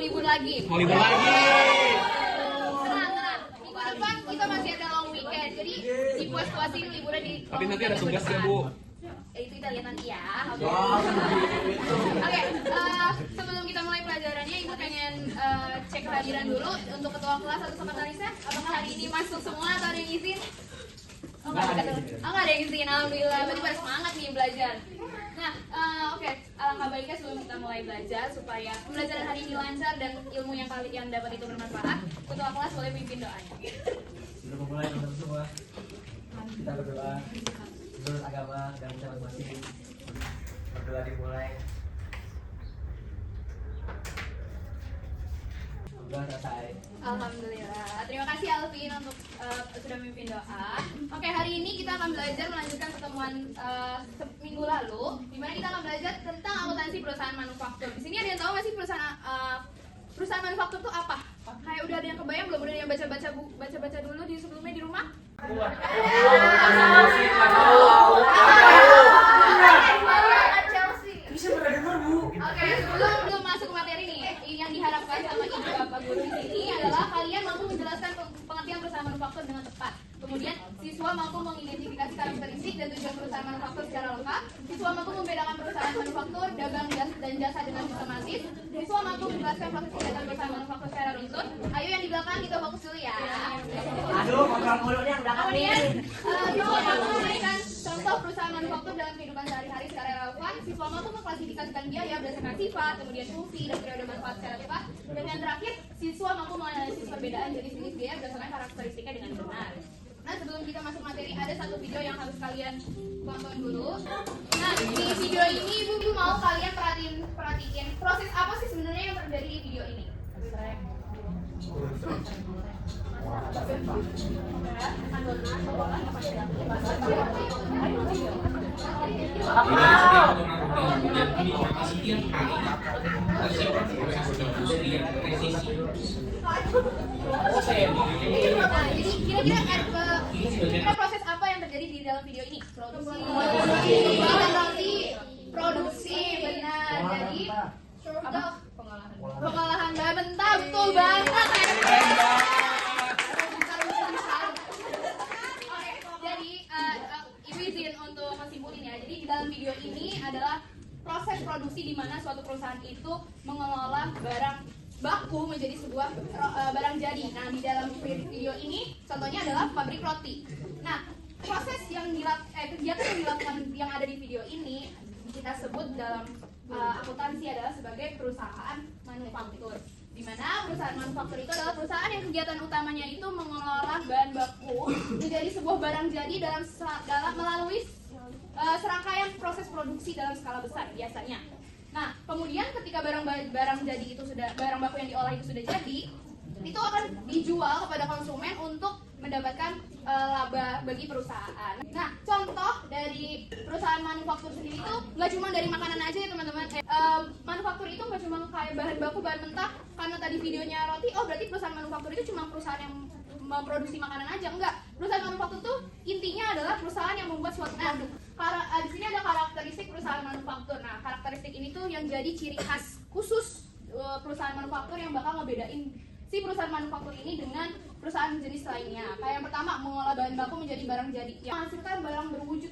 libur lagi. Mau libur lagi. Tenang. Minggu depan kita masih ada long weekend. Jadi dipuas-puasin liburan di. Tapi nanti ada tugas ya, Bu. Itu kita lihat nanti ya. Oke, sebelum kita mulai pelajarannya, Ibu pengen cek kehadiran dulu untuk ketua kelas atau sekretarisnya. Apakah hari ini masuk semua atau ada yang izin? Oh, nggak ada yang izin, alhamdulillah. Berarti pada semangat nih belajar. Nah, oke. Alangkah baiknya sebelum kita mulai belajar supaya pembelajaran hari ini lancar dan ilmu yang kalian dapat itu bermanfaat, ketua kelas boleh pimpin doanya. Sebelum memulai teman-teman semua, kita berdoa menurut agama dan kita masing-masing. Berdoa dimulai. Doa selesai. Alhamdulillah. Terima kasih Alvin untuk sudah memimpin doa. Oke, hari ini kita akan belajar melanjutkan pertemuan minggu lalu, di mana kita akan belajar tentang akuntansi perusahaan manufaktur. Di sini ada yang tahu nggak sih perusahaan manufaktur itu apa? Kayak udah ada yang kebayang belum? Udah ada yang baca dulu di sebelumnya di rumah? Bisa berdengar, Bu. Oke, sebelum masuk materi nih, yang diharapkan sama ibu bapak guru di sini adalah kalian mampu menjelaskan pengertian perusahaan manufaktur dengan tepat. Kemudian, siswa mampu mengidentifikasi karakteristik dan tujuan perusahaan manufaktur secara lengkap. Siswa mampu membedakan perusahaan manufaktur, dagang dan jasa dengan sistematis. Siswa mampu menjelaskan proses kegiatan perusahaan manufaktur secara runtut. Ayo yang di belakang kita fokus dulu ya. Aduh, kontrol mulutnya yang belakang nih. Kemudian, siswa mampu memberikan contoh perusahaan manufaktur dalam kehidupan sehari-hari secara relevan. Siswa mampu mengklasifikasikan biaya berdasarkan sifat, kemudian fungsi dan periode manfaat secara tepat. Dan yang terakhir, siswa mampu menganalisis perbedaan jenis-jenis biaya berdasarkan karakteristiknya dengan benar. Nah, sebelum kita masuk materi, ada satu video yang harus kalian tonton dulu. Nah, di video ini ibu mau kalian perhatiin proses apa sih sebenarnya yang terjadi di video ini. Nah, jadi kira-kira proses apa yang terjadi di dalam video ini? Produksi, benar. Jadi apa? Pengolahan bahan mentah, betul banget. Oke, jadi ibu izin untuk menyimpulin ya. Jadi di dalam video ini adalah proses produksi di mana suatu perusahaan itu mengelola barang baku menjadi sebuah barang jadi. Nah, di dalam video ini contohnya adalah pabrik roti. Nah, proses yang kegiatan yang dilakukan yang ada di video ini kita sebut dalam akuntansi adalah sebagai perusahaan manufaktur. Di mana perusahaan manufaktur itu adalah perusahaan yang kegiatan utamanya itu mengelola bahan baku menjadi sebuah barang jadi dalam melalui serangkaian proses produksi dalam skala besar biasanya. Nah, kemudian ketika barang jadi itu barang baku yang diolah itu sudah jadi, itu akan dijual kepada konsumen untuk mendapatkan laba bagi perusahaan. Nah, contoh dari perusahaan manufaktur sendiri itu nggak cuma dari makanan aja ya teman-teman. Manufaktur itu nggak cuma kayak bahan baku, bahan mentah. Karena tadi videonya roti, oh berarti perusahaan manufaktur itu cuma perusahaan yang memproduksi makanan aja. Enggak, perusahaan manufaktur itu intinya adalah perusahaan yang membuat suatu produk. Di sini ada karakteristik perusahaan manufaktur. Nah, karakteristik ini tuh yang jadi ciri khas khusus perusahaan manufaktur yang bakal ngebedain si perusahaan manufaktur ini dengan perusahaan jenis lainnya. Kayak yang pertama, mengolah bahan baku menjadi barang jadi. Yang menghasilkan barang berwujud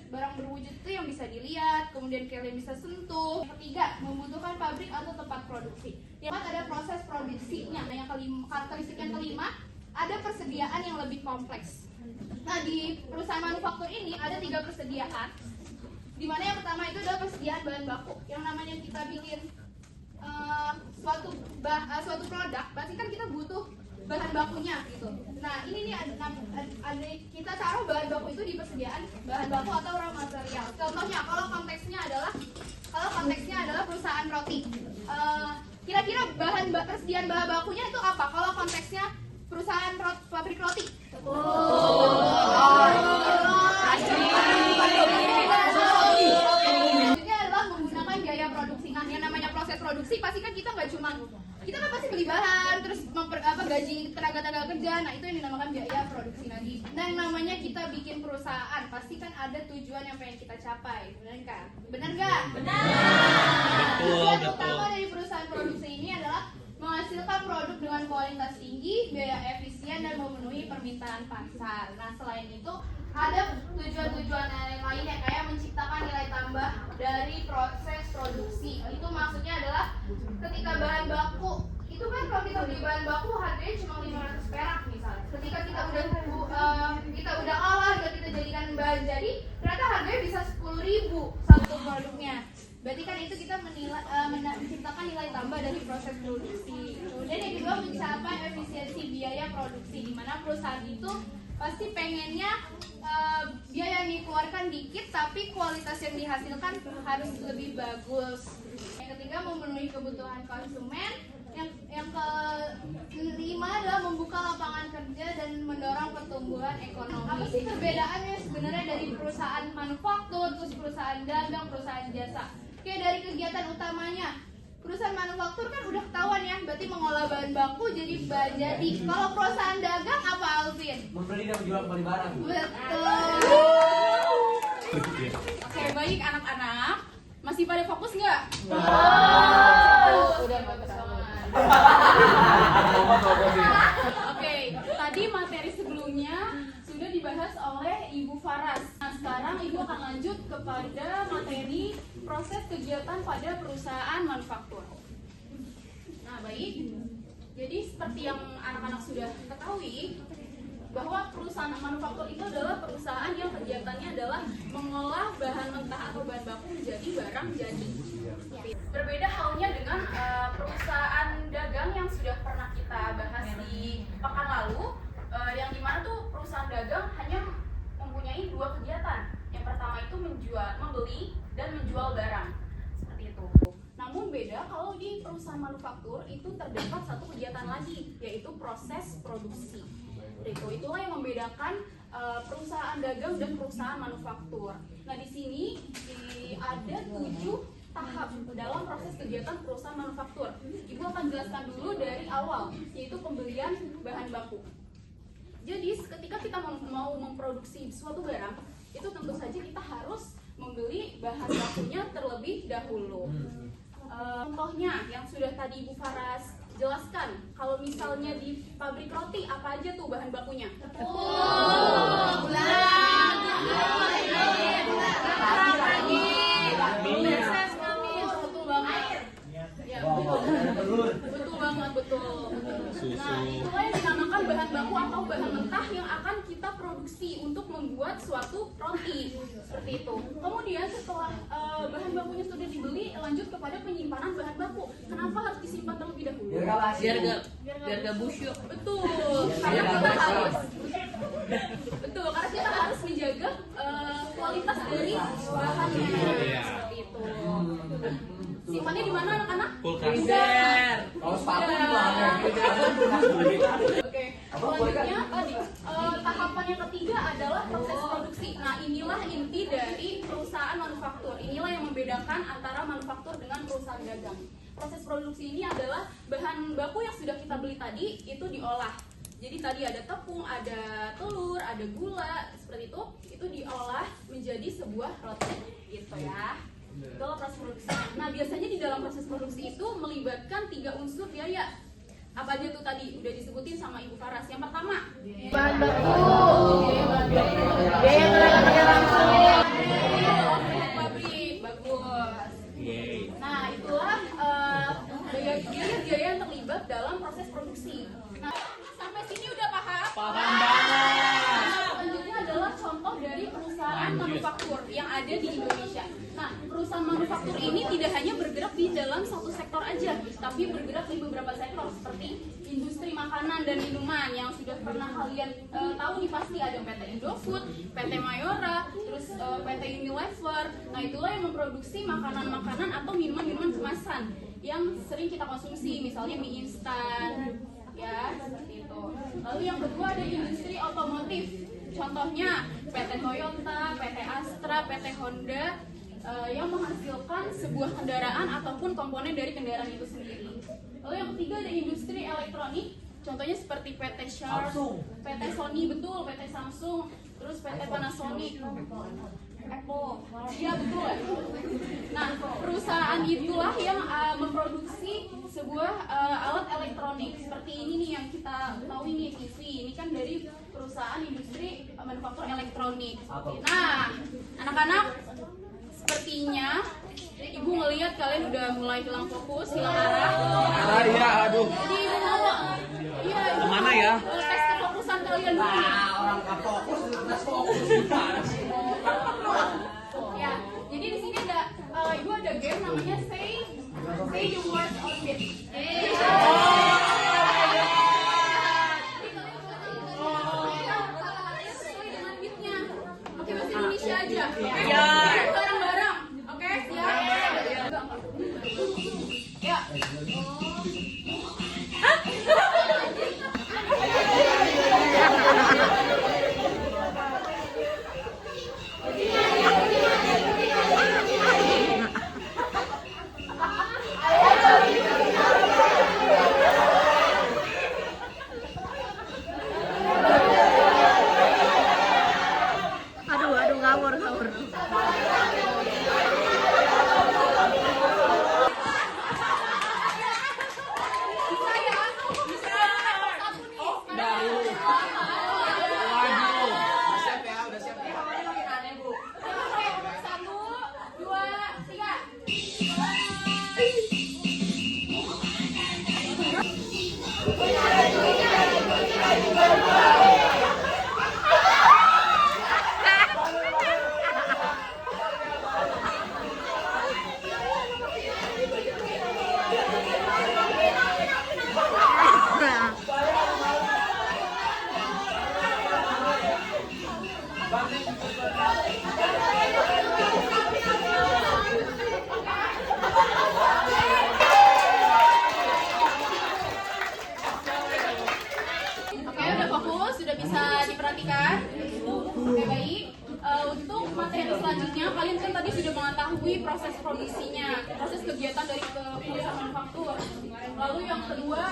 itu yang bisa dilihat, kemudian kalian bisa sentuh. Yang ketiga, membutuhkan pabrik atau tempat produksi. Yang keempat, ada proses produksinya. Nah, yang kelima, karakteristik yang kelima, ada persediaan yang lebih kompleks. Nah, di perusahaan manufaktur ini ada 3 persediaan. Di mana yang pertama itu adalah persediaan bahan baku. Yang namanya kita bikin suatu produk, pasti kan kita butuh bahan bakunya gitu. Nah, ini nih ada kita taruh bahan baku itu di persediaan bahan baku atau raw material. Contohnya kalau konteksnya adalah perusahaan roti. Kira-kira persediaan bahan bakunya itu apa? Kalau konteksnya perusahaan pabrik roti. Selanjutnya adalah menggunakan biaya produksi. Nah, yang namanya proses produksi pasti kan kita kan pasti beli bahan, terus gaji tenaga kerja. Nah, itu yang dinamakan biaya produksi lagi. Nah, yang namanya kita bikin perusahaan pasti kan ada tujuan yang pengen kita capai, benar kan? Benar nggak? Benar. Tujuan utama dari perusahaan produksi ini adalah menghasilkan menghasilkan produk dengan kualitas tinggi, biaya efisien, dan memenuhi permintaan pasar. Nah, selain itu ada tujuan-tujuan lainnya kayak menciptakan nilai tambah dari proses produksi. Itu maksudnya adalah ketika bahan baku itu kan kalau kita beli bahan baku harganya cuma 500 perak misalnya. Ketika kita udah olah dan kita jadikan bahan jadi, ternyata harganya bisa 10.000 satu produknya. Berarti kan itu kita menciptakan nilai tambah dari proses produksi. Kemudian yang kedua mencapai efisiensi biaya produksi, di mana perusahaan itu pasti pengennya biaya yang dikeluarkan dikit tapi kualitas yang dihasilkan harus lebih bagus. Yang ketiga memenuhi kebutuhan konsumen. Yang kelima adalah membuka lapangan kerja dan mendorong pertumbuhan ekonomi. Apa sih perbedaannya sebenarnya dari perusahaan manufaktur, terus perusahaan dagang, perusahaan jasa? Oke, dari kegiatan utamanya, perusahaan manufaktur kan udah ketahuan ya, berarti mengolah bahan baku jadi bahan jadi. Kalau perusahaan dagang apa, Alvin? Membeli dan menjual kembali barang. Betul. Oke, baik anak-anak. Masih pada fokus nggak? Udah fokus banget. Oke, tadi materi sebelumnya sudah dibahas oleh Ibu Faras. Nah, sekarang Ibu akan lanjut kepada materi proses kegiatan pada perusahaan manufaktur. Nah, baik. Jadi seperti yang anak-anak sudah ketahui, bahwa perusahaan manufaktur itu adalah perusahaan yang kegiatannya adalah mengolah bahan mentah atau bahan baku menjadi barang jadi. Berbeda halnya dengan perusahaan dagang yang sudah pernah kita bahas di pekan lalu, yang dimana tuh perusahaan dagang hanya mempunyai dua kegiatan. Yang pertama itu membeli dan menjual barang, seperti itu. Namun beda kalau di perusahaan manufaktur itu terdapat satu kegiatan lagi, yaitu proses produksi. Itulah yang membedakan perusahaan dagang dan perusahaan manufaktur. Nah, di sini ada 7 tahap dalam proses kegiatan perusahaan manufaktur. Ibu akan jelaskan dulu dari awal, yaitu pembelian bahan baku. Jadi, ketika kita mau memproduksi suatu barang, itu tentu saja kita harus membeli bahan bakunya terlebih dahulu. Contohnya yang sudah tadi Ibu Faras jelaskan, kalau misalnya di pabrik roti apa aja tuh bahan bakunya? Betul. Nah, itulah yang dinamakan bahan baku atau bahan mentah yang akan kita produksi untuk membuat suatu roti, seperti itu. Kemudian setelah bahan bakunya sudah dibeli, lanjut kepada penyimpanan bahan baku. Kenapa harus disimpan terlebih dahulu? Biar gak busuk. Betul, karena kita harus menjaga kualitas dari bahannya, seperti itu. Simpannya di mana anak-anak? Kulkas. Kalau sepatu gimana? Oke, selanjutnya tadi tahapan yang ketiga adalah proses produksi. Nah, inilah inti dari perusahaan manufaktur. Inilah yang membedakan antara manufaktur dengan perusahaan dagang. Proses produksi ini adalah bahan baku yang sudah kita beli tadi itu diolah. Jadi tadi ada tepung, ada telur, ada gula, seperti itu diolah menjadi sebuah roti, gitu ya. Itulah proses produksi. Nah, biasanya di dalam proses produksi itu melibatkan 3 unsur biaya. Apa aja tuh tadi? Udah disebutin sama Ibu Faras. Yang pertama, Bahan baku. Biaya tenaga kerja langsung. pabrik, bagus. Yeay. Nah, itulah biaya yang terlibat dalam proses produksi. Nah, sampai sini udah paham? Paham banget. Selanjutnya adalah contoh dari perusahaan manufaktur yang ada di Indonesia. Nah, perusahaan manufaktur ini tidak hanya bergerak di dalam satu sektor aja, tapi bergerak di beberapa sektor seperti industri makanan dan minuman yang sudah pernah kalian tahu nih, pasti ada PT Indofood, PT Mayora, terus PT Unilever. Nah, itulah yang memproduksi makanan-makanan atau minuman-minuman kemasan yang sering kita konsumsi, misalnya mie instan, ya seperti itu. Lalu yang kedua ada industri otomotif. Contohnya PT Toyota, PT Astra, PT Honda yang menghasilkan sebuah kendaraan ataupun komponen dari kendaraan itu sendiri. Lalu yang ketiga ada industri elektronik. Contohnya seperti PT Sharp, PT Sony, betul, PT Samsung, terus PT Panasonic. Apple. Iya betul. Nah, perusahaan itulah yang memproduksi sebuah alat elektronik seperti ini nih yang kita tahu ini TV. Ini kan dari perusahaan industri manufaktur elektronik. Nah, anak-anak, sepertinya Ibu ngelihat kalian udah mulai hilang fokus, hilang arah. Iya, aduh. Jadi Ibu mau, iya, Ibu Kemana ya? mau tes kefokusan kalian dulu. Orang nggak fokus, tes fokus. Ya, jadi di sini ada Ibu ada game namanya say the word on beat. Sesuai dengan beatnya. Oke, bahasa Indonesia aja. Iya. Bareng-bareng. Oke, siap. Ya. Aduh, ngawur. Bisa ya? Bisa. Satu nih. Waduh. Udah siap ya, udah siap ya. Oke, 1, 2, 3. Oke, udah fokus, sudah bisa diperhatikan. Oke, baik. Untuk materi selanjutnya, kalian kan tadi sudah mengetahui proses produksinya, proses kegiatan dari perusahaan manufaktur. Lalu yang kedua,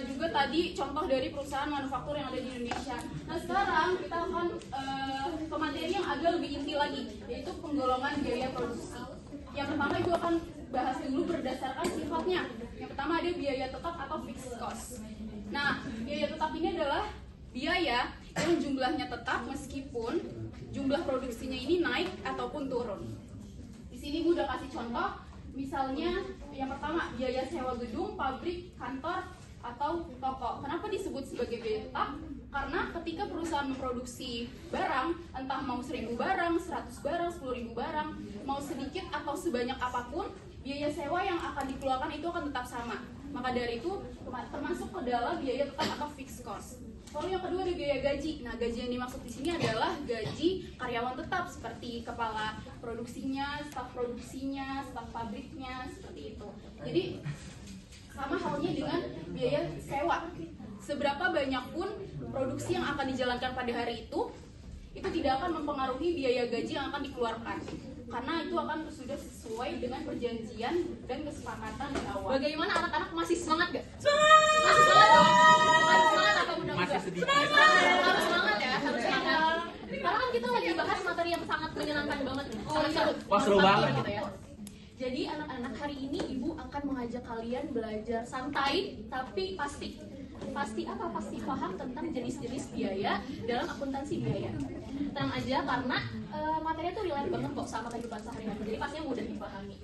juga tadi contoh dari perusahaan manufaktur yang ada di Indonesia. Nah, sekarang kita akan ke materi yang agak lebih inti lagi, yaitu penggolongan biaya produksi. Yang pertama, Ibu akan bahas dulu berdasarkan sifatnya. Yang pertama ada biaya tetap atau fixed cost. Nah, biaya tetap ini adalah biaya yang jumlahnya tetap meskipun jumlah produksinya ini naik ataupun turun. Di sini Ibu udah kasih contoh, misalnya yang pertama biaya sewa gedung, pabrik, kantor, atau toko. Kenapa disebut sebagai biaya tetap? Karena ketika perusahaan memproduksi barang, entah mau 1000 barang, 100 barang, 10.000 barang, mau sedikit atau sebanyak apapun, biaya sewa yang akan dikeluarkan itu akan tetap sama. Maka dari itu termasuk ke dalam biaya tetap atau fixed cost. Lalu yang kedua ada biaya gaji. Nah, gaji yang dimaksud di sini adalah gaji karyawan tetap seperti kepala produksinya, staf produksinya, staf pabriknya, seperti itu. Jadi sama halnya dengan biaya sewa. Seberapa banyak pun produksi yang akan dijalankan pada hari itu tidak akan mempengaruhi biaya gaji yang akan dikeluarkan. Karena itu akan sudah sesuai dengan perjanjian dan kesepakatan di awal. Bagaimana anak-anak masih semangat gak? Semangat! Masih semangat dong? Harus semangat atau udah Masih enggak? sedikit. Harus semangat ya, harus semangat. Karena kan kita lagi bahas materi yang sangat menyenangkan banget. Sangat seru. Wah, seru banget. Gitu ya. Jadi anak-anak hari ini Ibu akan mengajak kalian belajar santai tapi pasti. Pasti apa? Pasti paham tentang jenis-jenis biaya dalam akuntansi biaya. Tenang aja karena materinya tuh relate banget kok sama kehidupan sehari-hari. Jadi pastinya mudah dipahami.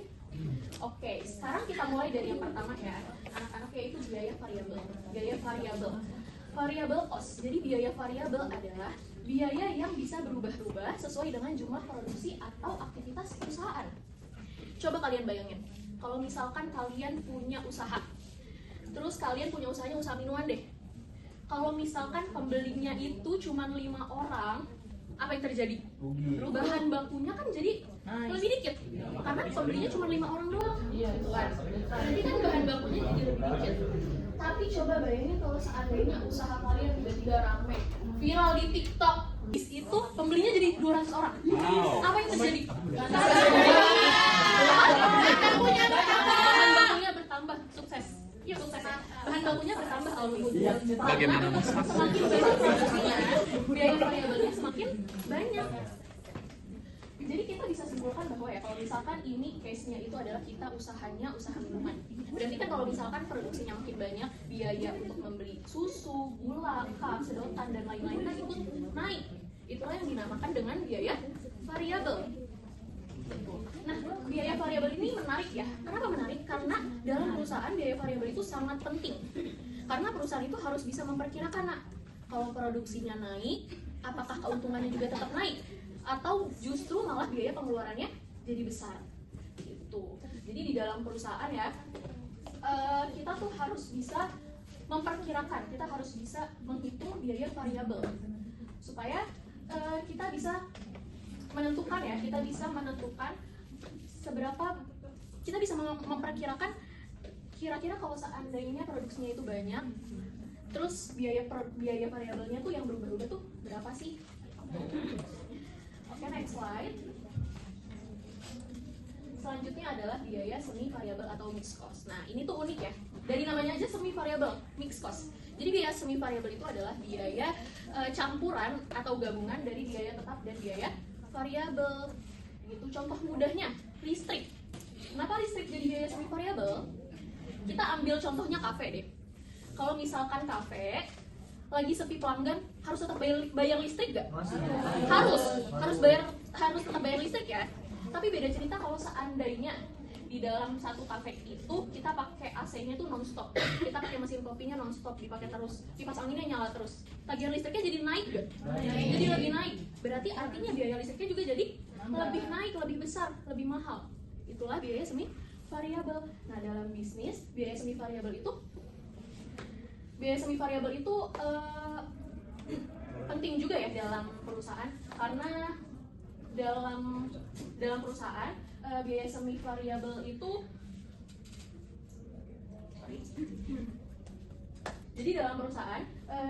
Oke, sekarang kita mulai dari yang pertama ya, anak-anak, yaitu biaya variabel. Biaya variabel. Variable cost. Jadi biaya variabel adalah biaya yang bisa berubah-ubah sesuai dengan jumlah produksi atau aktivitas perusahaan. Coba kalian bayangin, kalau misalkan kalian punya usaha, terus kalian punya usahanya usaha minuman deh. Kalau misalkan pembelinya itu cuma 5 orang, apa yang terjadi? Bahan bakunya kan jadi lebih dikit, karena pembelinya cuma 5 orang doang. Gitu kan? Nanti kan bahan bakunya jadi lebih dikit. Tapi coba bayangin kalau seandainya usaha kalian tiba-tiba rame, viral di TikTok, itu pembelinya jadi 200 orang. Apa yang terjadi? Bahan bakunya bertambah, sukses. Iya, sukses ya. Bahan bakunya bertambah, alhamdulillah. Bagaimana Mas? Semakin banyak produksinya, biaya variabelnya semakin banyak. Jadi kita bisa simpulkan bahwa ya kalau misalkan ini case-nya itu adalah kita usahanya usaha minuman. Berarti kan kalau misalkan produksinya makin banyak, biaya untuk membeli susu, gula, kap, sedotan dan lain-lain kan ikut naik. Itulah yang dinamakan dengan biaya variabel. Nah, biaya variabel ini menarik ya. Kenapa menarik? Karena dalam perusahaan biaya variabel itu sangat penting. Karena perusahaan itu harus bisa memperkirakan, nah, kalau produksinya naik, apakah keuntungannya juga tetap naik? Atau justru malah biaya pengeluarannya jadi besar gitu. Jadi di dalam perusahaan ya kita tuh harus bisa memperkirakan, kita harus bisa menghitung biaya variabel supaya kita bisa menentukan ya, kita bisa menentukan seberapa, kita bisa memperkirakan kira-kira kalau seandainya produksinya itu banyak, terus biaya variabelnya tuh yang berubah-ubah tuh berapa sih? Oke, next slide. Selanjutnya adalah biaya semi variabel atau mixed cost. Nah, ini tuh unik ya. Dari namanya aja semi variabel, mixed cost. Jadi biaya semi variabel itu adalah biaya campuran atau gabungan dari biaya tetap dan biaya variabel. Gitu. Contoh mudahnya, listrik. Kenapa listrik jadi biaya semi variabel? Kita ambil contohnya kafe deh. Kalau misalkan kafe lagi sepi pelanggan, harus tetap bayar listrik gak? Harus tetap bayar listrik ya. Tapi beda cerita kalau seandainya di dalam satu kafe itu kita pakai AC-nya tuh non-stop, kita pakai mesin kopinya non-stop, dipakai terus, kipas anginnya nyala terus, tagihan listriknya jadi naik gak? Jadi lebih naik. Berarti artinya biaya listriknya juga jadi lebih naik, lebih besar, lebih mahal. Itulah biaya semi variabel. Nah, dalam bisnis biaya semi variabel itu penting juga ya dalam perusahaan, karena dalam perusahaan biaya semi variabel itu jadi dalam perusahaan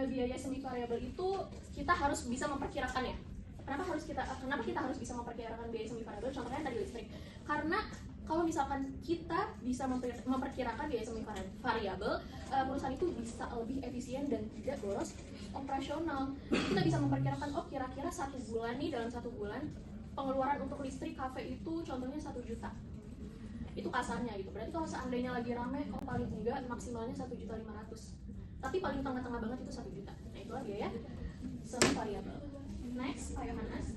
biaya semi variabel itu kita harus bisa memperkirakannya. Kenapa kita harus bisa memperkirakan biaya semi variabel? Contohnya tadi listrik. Karena kalau misalkan kita bisa memperkirakan biaya semi variabel, perusahaan itu bisa lebih efisien dan tidak boros operasional. Kita bisa memperkirakan, oh kira-kira dalam satu bulan pengeluaran untuk listrik kafe itu contohnya 1 juta. Itu kasarnya gitu. Berarti kalau seandainya lagi rame, oh paling enggak maksimalnya 1.500.000. Tapi paling tengah-tengah banget itu 1 juta. Nah, itulah biaya semi variabel. Next, Pak Yohanes.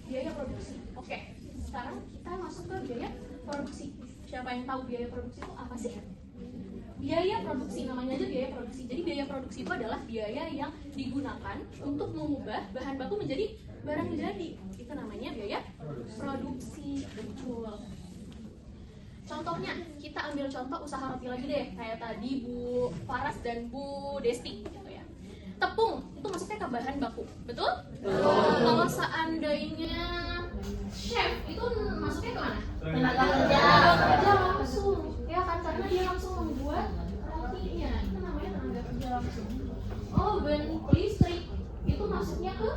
Biaya produksi. Oke. Sekarang kita masuk ke biaya produksi. Siapa yang tahu biaya produksi itu apa sih? Biaya produksi, namanya aja biaya produksi. Jadi biaya produksi itu adalah biaya yang digunakan untuk mengubah bahan baku menjadi barang jadi. Itu namanya biaya produksi. Betul. Contohnya, kita ambil contoh usaha roti lagi deh. Kayak tadi Bu Faras dan Bu Desti gitu ya. Tepung, itu masuknya ke bahan baku. Betul? Kalau seandainya chef itu masuknya ke mana? Tenaga kerja langsung, ya kan, karena dia langsung membuat rotinya. Itu namanya tenaga kerja langsung. Oven, listrik itu masuknya ke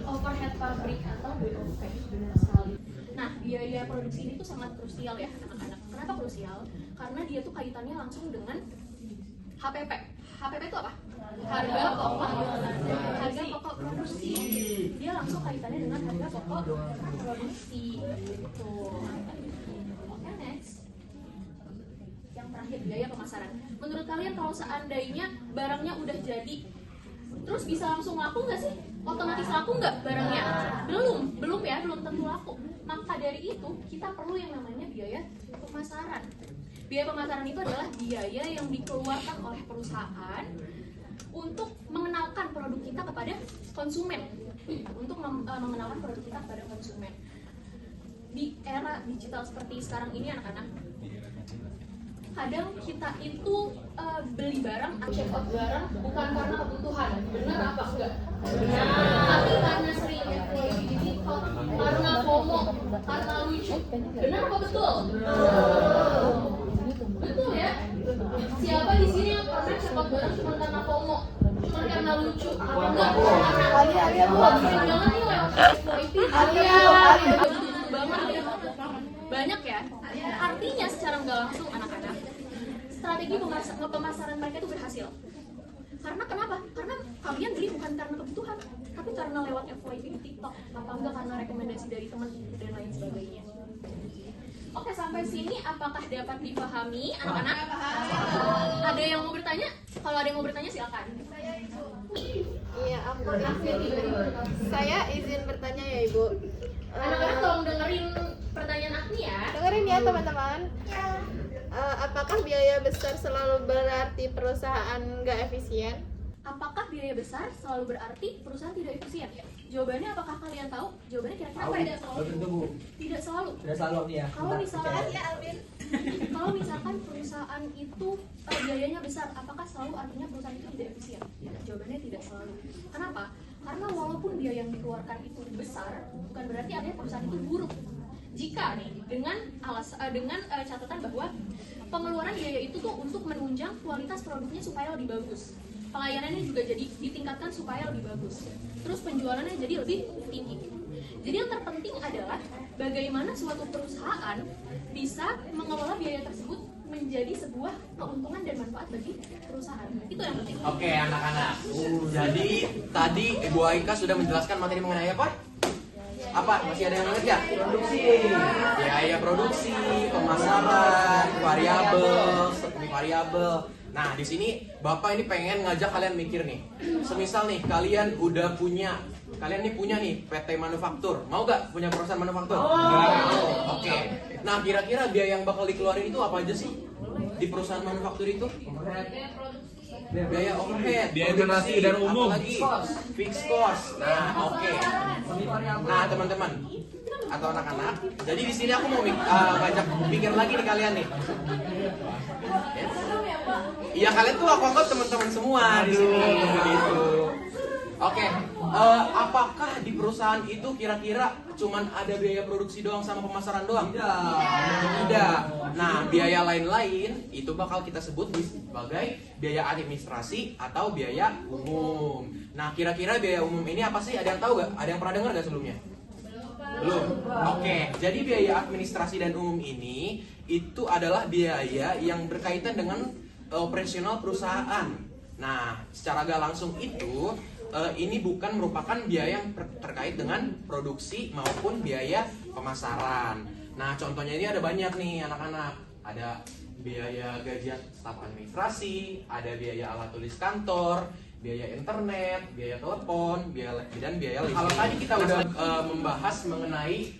overhead pabrik atau BOP. Benar sekali. Nah, biaya produksi ini tuh sangat krusial ya anak-anak. Kenapa krusial? Karena dia tuh kaitannya langsung dengan HPP. HPP itu apa? Harga pokok produksi. Dia langsung kaitannya dengan harga pokok produksi. Gitu. Oke, next. Yang terakhir, biaya pemasaran. Menurut kalian kalau seandainya barangnya udah jadi, terus bisa langsung laku nggak sih? Otomatis laku nggak barangnya? Belum ya, belum tentu laku. Maka dari itu kita perlu yang namanya biaya pemasaran. Biaya pemasaran itu adalah biaya yang dikeluarkan oleh perusahaan untuk mengenalkan produk kita kepada konsumen. Mengenalkan produk kita kepada konsumen. Di era digital seperti sekarang ini anak-anak, kadang kita itu beli barang, check out barang bukan karena kebutuhan, benar apa enggak? Benar. Tapi karena sering lihat di TikTok, karena FOMO, karena lucu, benar apa betul? Betul ya? Siapa di sini yang pernah check out barang cuma karena FOMO, cuma karena lucu? Apa enggak? Sering banget nih lewat FYP, banget ya. Banyak ya. Artinya secara nggak langsung anak-anak, strategi pemasaran mereka itu berhasil. Karena kenapa? Karena kalian beli bukan karena kebutuhan, tapi karena lewat FYP di TikTok, apa enggak karena rekomendasi dari teman dan lain sebagainya. Oke, sampai sini apakah dapat dipahami anak-anak? Ada yang mau bertanya? Kalau ada yang mau bertanya silakan. Iya, aku saya izin bertanya ya Ibu. Anak-anak tolong dengerin pertanyaan Agni ya. Dengerin ya teman-teman. Apakah biaya besar selalu berarti perusahaan nggak efisien? Apakah biaya besar selalu berarti perusahaan tidak efisien? Jawabannya apakah kalian tahu? Jawabannya kira-kira apa? Tidak selalu. Belum tentu Bu. Tidak selalu. Sudah selalu nih ya. Kalau misalkan kalau misalkan perusahaan itu biayanya besar, apakah selalu artinya perusahaan itu tidak efisien? Jawabannya tidak selalu. Kenapa? Karena walaupun biaya yang dikeluarkan itu besar, bukan berarti artinya perusahaan itu buruk. Jika nih dengan catatan bahwa pengeluaran biaya itu tuh untuk menunjang kualitas produknya supaya lebih bagus, pelayanannya juga jadi ditingkatkan supaya lebih bagus, terus penjualannya jadi lebih tinggi. Jadi yang terpenting adalah bagaimana suatu perusahaan bisa mengelola biaya tersebut menjadi sebuah keuntungan dan manfaat bagi perusahaan. Itu yang penting. Oke anak-anak, jadi tadi Ibu Aika sudah menjelaskan materi mengenai apa? Apa? Masih ada yang ingat ya? Produksi. Biaya produksi, pemasaran, variabel. Nah, di sini Bapak ini pengen ngajak kalian mikir nih. Semisal nih kalian udah punya PT manufaktur. Mau gak punya perusahaan manufaktur? Oke. Nah, kira-kira biaya yang bakal dikeluarin itu apa aja sih? Di perusahaan manufaktur itu? Biaya overhead, Biaya donasi dan umum. apalagi fixed cost. Nah, oke. Nah, teman-teman atau anak-anak, jadi di sini aku mau ngajak pikir lagi nih kalian nih. Iya, kalian tuh aku teman-teman semua di sini gitu. Oke, apakah di perusahaan itu kira-kira cuman ada biaya produksi doang sama pemasaran doang? Tidak. Nah, biaya lain-lain itu bakal kita sebut sebagai biaya administrasi atau biaya umum. Nah, kira-kira biaya umum ini apa sih? Ada yang tahu gak? Ada yang pernah dengar gak sebelumnya? Belum. Oke, jadi biaya administrasi dan umum ini itu adalah biaya yang berkaitan dengan operasional perusahaan. Nah, secara gak langsung itu ini bukan merupakan biaya yang terkait dengan produksi maupun biaya pemasaran. Nah, contohnya ini ada banyak nih anak-anak. Ada biaya gajian staf administrasi, ada biaya alat tulis kantor, biaya internet, biaya telepon, biaya listrik. Kalau tadi kita udah membahas mengenai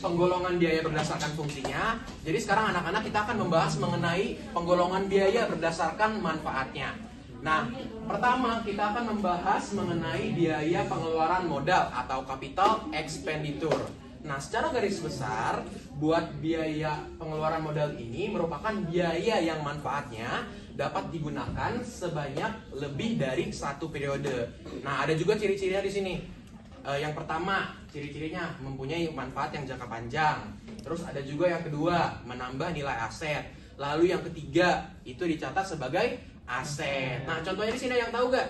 penggolongan biaya berdasarkan fungsinya, jadi sekarang anak-anak kita akan membahas mengenai penggolongan biaya berdasarkan manfaatnya. Nah, pertama kita akan membahas mengenai biaya pengeluaran modal atau capital expenditure. Nah, secara garis besar, buat biaya pengeluaran modal ini merupakan biaya yang manfaatnya dapat digunakan sebanyak lebih dari satu periode. Nah, ada juga ciri-cirinya di sini. Yang pertama, ciri-cirinya mempunyai manfaat yang jangka panjang. Terus ada juga yang kedua, menambah nilai aset. Lalu yang ketiga, itu dicatat sebagai aset. Nah, contohnya di sini ada yang tahu gak?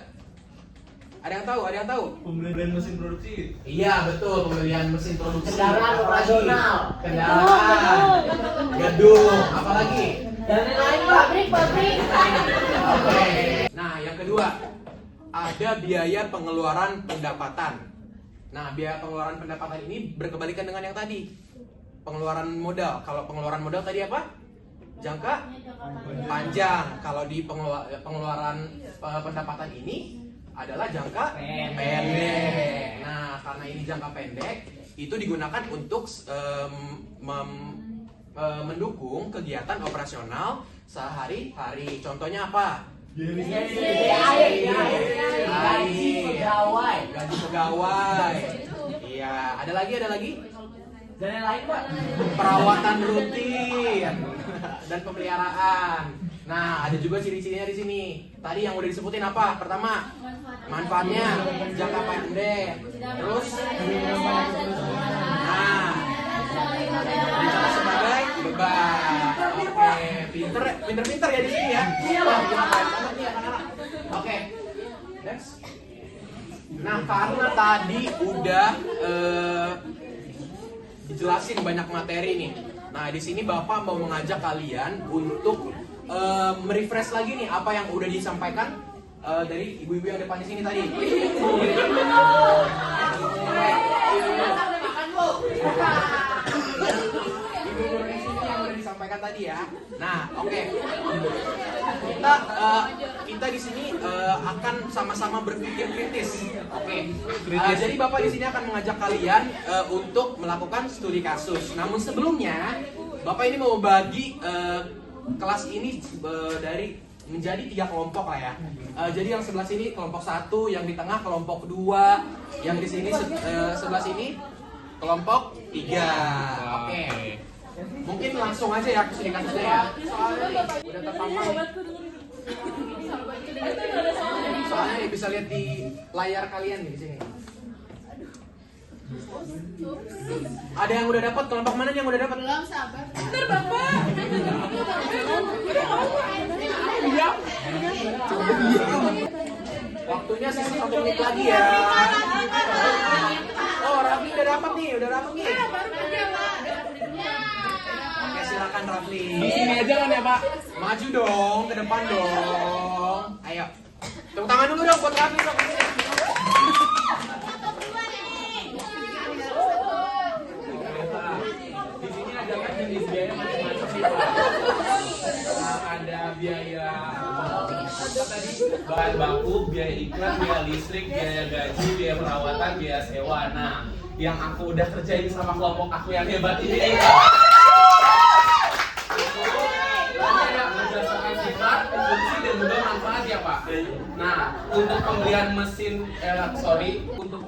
Ada yang tahu? Ada yang tahu? Pembelian mesin produksi. Iya, betul, pembelian mesin produksi. Kendaraan operasional. Kendaraan. Gedung, apalagi? Dan lain pabrik. Oke. Nah, yang kedua, ada biaya pengeluaran pendapatan. Nah, biaya pengeluaran pendapatan ini berkebalikan dengan yang tadi. Pengeluaran modal. Kalau pengeluaran modal tadi apa? Jangka panjang. Kalau di pengeluaran pendapatan ini adalah jangka pendek. Nah, karena ini jangka pendek, itu digunakan untuk mendukung kegiatan operasional sehari-hari. Contohnya apa? Gaji pegawai. Iya, ada lagi? Dan yang lain Pak. Perawatan rutin dan pemeliharaan. Nah, ada juga ciri-cirinya di sini. Tadi yang udah disebutin apa? Pertama, manfaatnya jangka pendek. Terus, nah, dicatat sebagai beban. Oke, pinter ya di sini ya. Oke, next. Nah, karena tadi udah dijelasin banyak materi nih. Nah, di sini Bapak mau mengajak kalian untuk merefresh lagi nih apa yang udah disampaikan dari ibu-ibu yang depan di sini tadi. Ibu-ibu di sini yang udah disampaikan tadi ya. Nah, oke. Kita di sini akan sama-sama berpikir kritis. Oke. Jadi Bapak di sini akan mengajak kalian untuk melakukan studi kasus. Namun sebelumnya, Bapak ini mau bagi kelas ini dari menjadi 3 kelompok lah ya. Jadi yang sebelah sini kelompok 1, yang di tengah kelompok 2, yang di sini sebelah sini kelompok 3. Oke. Mungkin langsung aja ya ke studi kasusnya ya. Soalnya udah terpampang. Soalnya bisa lihat di layar kalian nih di sini. Ada yang udah dapat? Kelompok mana yang udah dapat? Belum, sabar. Waktunya sisa 1 menit lagi ya. Oh, Rafli udah dapat nih. Oke, silakan Rafli. Di sini aja kan ya Pak? Maju dong, ke depan dong. Ayo. Tepuk tangan dulu dong buat Rafli dong. Di sini ada kan jenis biaya macam-macam sih Pak. Ada biaya tadi bahan baku, biaya iklan, biaya listrik, biaya gaji, biaya perawatan, biaya sewa. Nah, yang aku udah kerjain sama kelompok aku yang hebat ini ada berdasarkan sifat, fungsi dan juga manfaat ya Pak. Nah, untuk pembelian mesin, untuk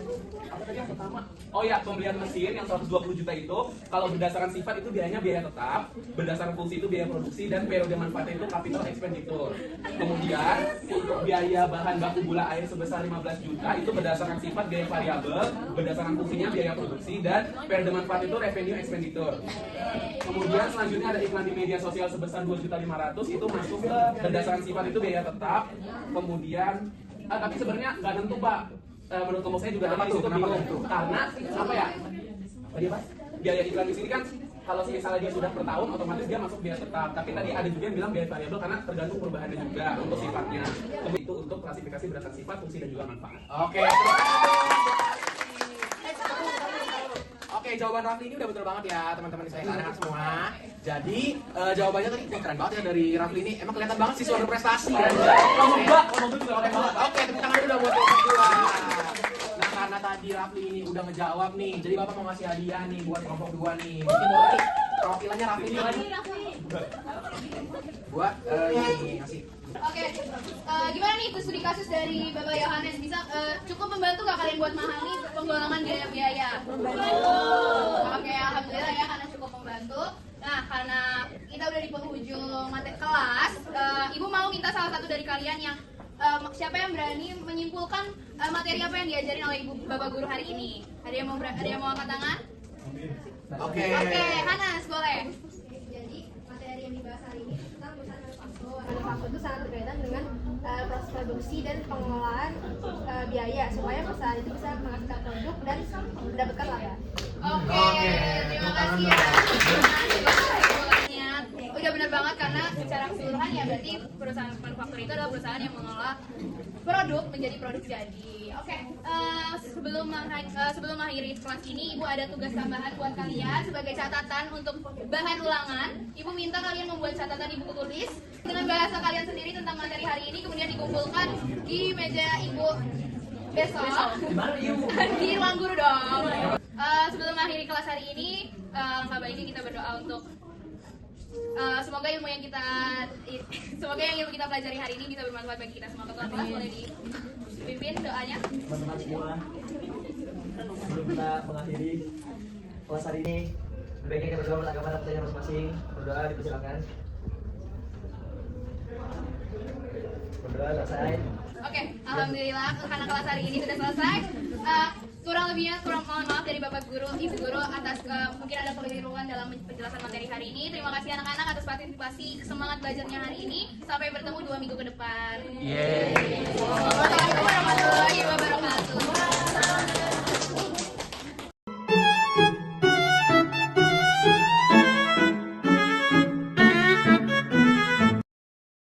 apa tadi yang pertama? Oh ya, pembelian mesin yang 120 juta itu, kalau berdasarkan sifat itu biayanya biaya tetap, berdasarkan fungsi itu biaya produksi, dan periode manfaatnya itu capital expenditure. Kemudian, untuk biaya bahan baku gula air sebesar 15 juta itu berdasarkan sifat biaya variabel, berdasarkan fungsinya biaya produksi, dan periode manfaat itu revenue expenditure. Kemudian selanjutnya ada iklan di media sosial sebesar 2.500.000 itu masuk ke berdasarkan sifat itu biaya tetap. Kemudian, tapi sebenarnya nggak tentu Pak. Menurut kelompok saya juga dari situ bingung karena apa ya? Tadi apa? Biaya iklan di sini kan kalau misalnya dia sudah per tahun otomatis dia masuk biaya tetap. Tapi tadi ada juga yang bilang biaya variabel karena tergantung perubahannya juga untuk sifatnya. Kemudian itu untuk klasifikasi berdasarkan sifat, fungsi dan juga manfaat. Oke. Oke, jawaban Rafli ini udah betul banget ya teman-teman saya anak semua. Jadi jawabannya tadi keren banget ya dari Rafli ini. Emang kelihatan banget sih suara berprestasi ya. Oke, tepuk tangan dulu buat kelompok 2. Nah, karena tadi Rafli ini udah ngejawab nih, jadi Bapak mau ngasih hadiah nih buat kelompok 2 nih. Mungkin boleh perwakilannya Rafli ini lagi. Buat ini ngasih. Oke, gimana nih itu studi kasus dari Bapak Yohanes? Bisa cukup membantu gak kalian buat memahami penggolongan biaya-biaya? Oke, alhamdulillah ya karena cukup membantu. Nah, karena kita udah di penghujung materi kelas, Ibu mau minta salah satu dari kalian yang siapa yang berani menyimpulkan materi apa yang diajarin oleh Ibu Bapak Guru hari ini? Ada yang mau angkat tangan? Oke, Hanas boleh. Jadi materi yang dibahas hari ini tentang perusahaan manufaktur. Manufaktur itu sangat berkaitan dengan proses produksi dan pengelolaan biaya supaya perusahaan itu bisa menghasilkan produk dan mendapatkan laba. Oke, terima kasih ya. Udah benar banget karena secara keseluruhan ya berarti perusahaan manufaktur itu adalah perusahaan yang mengolah produk menjadi produk jadi. Oke, sebelum mengakhiri kelas ini, Ibu ada tugas tambahan buat kalian sebagai catatan untuk bahan ulangan. Ibu minta kalian membuat catatan di buku tulis dengan bahasa kalian sendiri tentang materi hari ini, kemudian dikumpulkan di meja Ibu besok di ruang guru dong. Sebelum mengakhiri kelas hari ini, langkah baiknya kita berdoa untuk semoga ilmu yang kita pelajari hari ini bisa bermanfaat bagi kita semua. Ketua kelas boleh dipimpin doanya. Teman-teman semua, sebelum kita mengakhiri kelas hari ini, sebaiknya kita berdoa menurut agama dan percaya masing-masing. Berdoa dipersilakan. Berdoa selesai. Oke, alhamdulillah karena kelas hari ini sudah selesai. Kurang mohon maaf dari Bapak Guru, Ibu Guru atas mungkin ada kekeliruan dalam penjelasan materi hari ini. Terima kasih anak-anak atas partisipasi semangat belajarnya hari ini. Sampai bertemu 2 minggu ke depan. Assalamualaikum warahmatullahi wabarakatuh.